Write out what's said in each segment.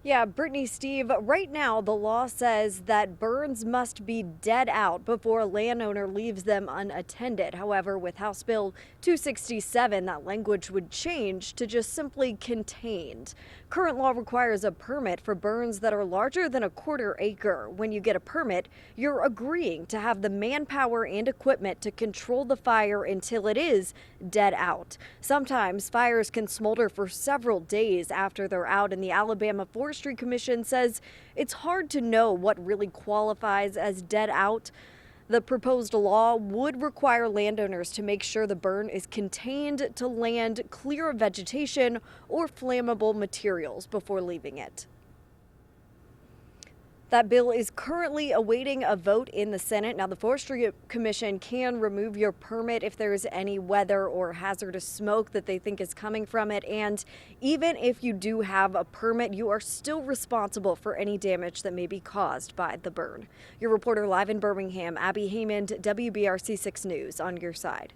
Yeah, Brittany, Steve, right now the law says that burns must be dead out before a landowner leaves them unattended. However, with House Bill 267, that language would change to just simply contained. Current law requires a permit for burns that are larger than a quarter acre. When you get a permit, you're agreeing to have the manpower and equipment to control the fire until it is dead out. Sometimes fires can smolder for several days after they're out, and the Alabama Forestry Commission says it's hard to know what really qualifies as dead out. The proposed law would require landowners to make sure the burn is contained to land, clear of vegetation or flammable materials before leaving it. That bill is currently awaiting a vote in the Senate. Now, the Forestry Commission can remove your permit if there's any weather or hazardous smoke that they think is coming from it. And even if you do have a permit, you are still responsible for any damage that may be caused by the burn. Your reporter live in Birmingham, Abby Haymond, WBRC 6 News, on your side.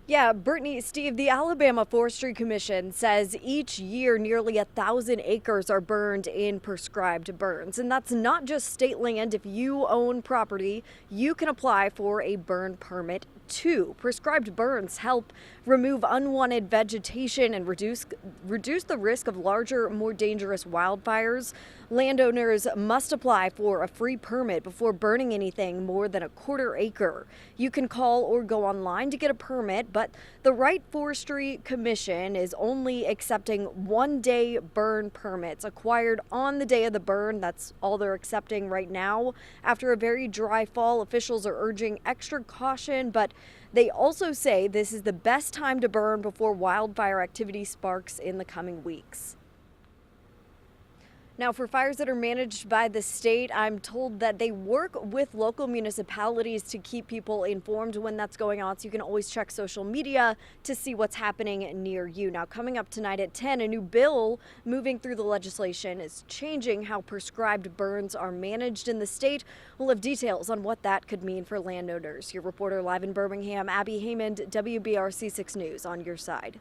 Yeah, Brittany, Steve, the Alabama Forestry Commission says each year nearly 1,000 acres are burned in prescribed burns. And that's not just state land. If you own property, you can apply for a burn permit too. Prescribed burns help remove unwanted vegetation and reduce the risk of larger, more dangerous wildfires. Landowners must apply for a free permit before burning anything more than a quarter acre. You can call or go online to get a permit, but the Wright Forestry Commission is only accepting one-day burn permits acquired on the day of the burn. That's all they're accepting right now. After a very dry fall, officials are urging extra caution, but they also say this is the best time to burn before wildfire activity sparks in the coming weeks. Now, for fires that are managed by the state, I'm told that they work with local municipalities to keep people informed when that's going on. So you can always check social media to see what's happening near you. Now, coming up tonight at 10, a new bill moving through the legislation is changing how prescribed burns are managed in the state. We'll have details on what that could mean for landowners. Your reporter live in Birmingham, Abby Haymond, WBRC 6 News, on your side.